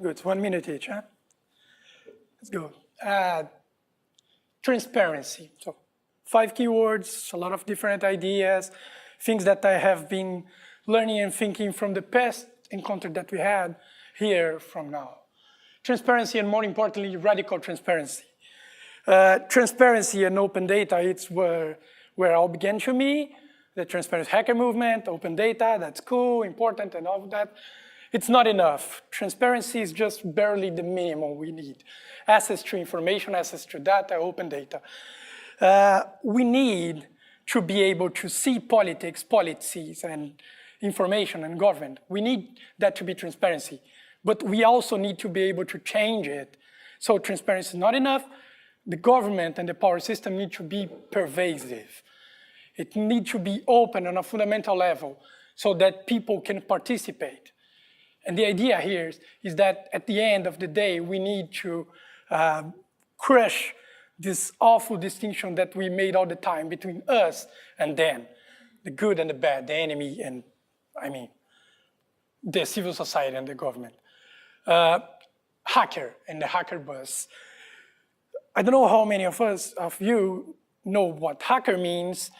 Good. 1 minute each, huh? Let's go. Transparency. So 5 keywords, a lot of different ideas, things that I have been learning and thinking from the past encounter that we had here from now. Transparency, and more importantly, radical transparency. Transparency and open data, it's where all began to me. The transparent hacker movement, open data, that's cool, important, and all of that. It's not enough. Transparency is just barely the minimum we need. Access to information, access to data, open data. We need to be able to see politics, policies, and information and government. We need that to be transparency. But we also need to be able to change it. So transparency is not enough. The government and the power system need to be pervasive. It needs to be open on a fundamental level so that people can participate. And the idea here is that at the end of the day, we need to crush this awful distinction that we made all the time between us and them, the good and the bad, the enemy and, the civil society and the government. Hacker and the hacker buzz. I don't know how many of you know what hacker means.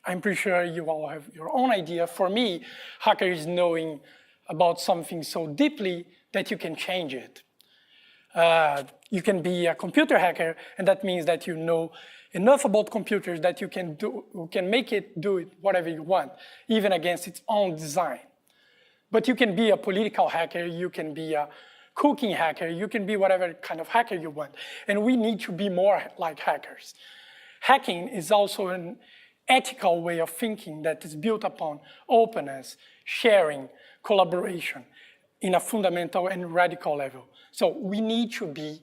I'm pretty sure you all have your own idea. For me, hacker is knowing about something so deeply that you can change it. You can be a computer hacker, and that means that you know enough about computers that you can make it do whatever you want, even against its own design. But you can be a political hacker, you can be a cooking hacker, you can be whatever kind of hacker you want. And we need to be more like hackers. Hacking is also an ethical way of thinking that is built upon openness, sharing, collaboration in a fundamental and radical level. So we need to be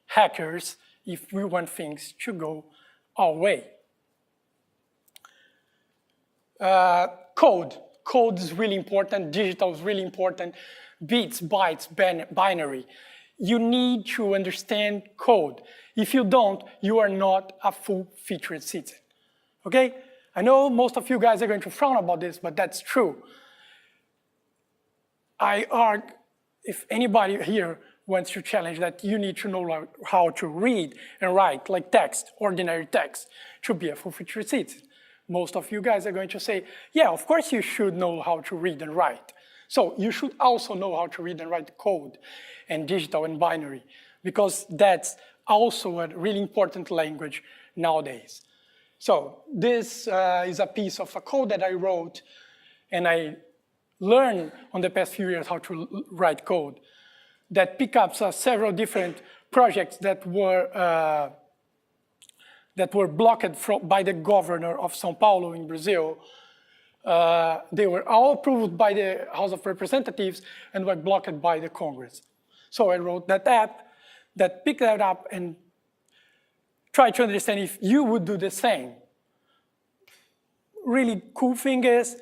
hackers if we want things to go our way. Code. Code is really important, digital is really important, bits, bytes, binary. You need to understand code. If you don't, you are not a full-featured citizen, okay? I know most of you guys are going to frown about this, but that's true. I argue, if anybody here wants to challenge that, you need to know how to read and write, like text, ordinary text, to be a full-featured citizen. Most of you guys are going to say, yeah, of course you should know how to read and write. So you should also know how to read and write code and digital and binary, because that's also a really important language nowadays. So this is a piece of a code that I wrote, and I learned on the past few years how to write code that pick up several different projects that were blocked by the governor of São Paulo in Brazil. They were all approved by the House of Representatives and were blocked by the Congress. So I wrote that app that picked that up and tried to understand if you would do the same. Really cool thing is,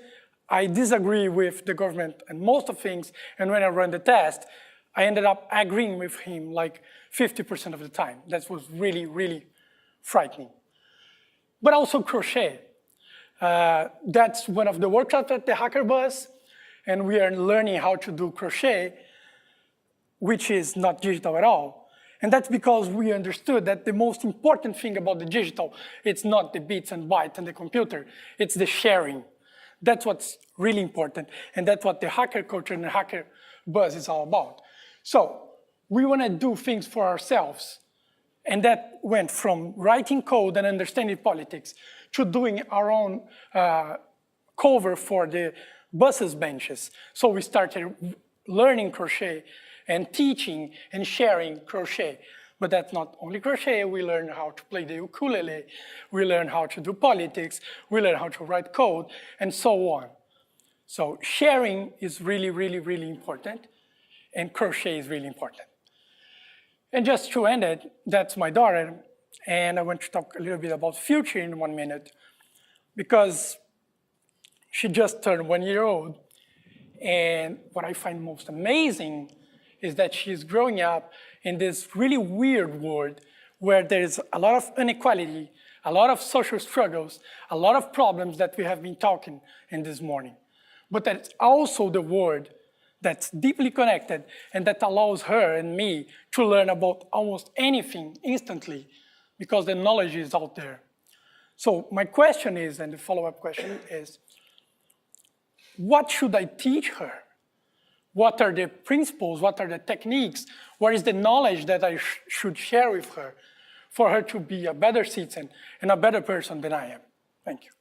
I disagree with the government and most of things, and when I ran the test, I ended up agreeing with him like 50% of the time. That was really, really frightening. But also crochet. That's one of the workshops at the Hacker Bus, and we are learning how to do crochet, which is not digital at all. And that's because we understood that the most important thing about the digital, it's not the bits and bytes and the computer, it's the sharing. That's what's really important, and that's what the hacker culture and the hacker buzz is all about. So we want to do things for ourselves, and that went from writing code and understanding politics to doing our own cover for the buses benches. So we started learning crochet and teaching and sharing crochet. But that's not only crochet, we learn how to play the ukulele, we learn how to do politics, we learn how to write code, and so on. So sharing is really, really, really important, and crochet is really important. And just to end it, that's my daughter, and I want to talk a little bit about future in 1 minute, because she just turned 1 year old, and what I find most amazing is that she's growing up in this really weird world where there's a lot of inequality, a lot of social struggles, a lot of problems that we have been talking in this morning. But that's also the world that's deeply connected and that allows her and me to learn about almost anything instantly because the knowledge is out there. So my question is, and the follow-up question is, what should I teach her? What are the principles? What are the techniques? What is the knowledge that I should share with her for her to be a better citizen and a better person than I am? Thank you.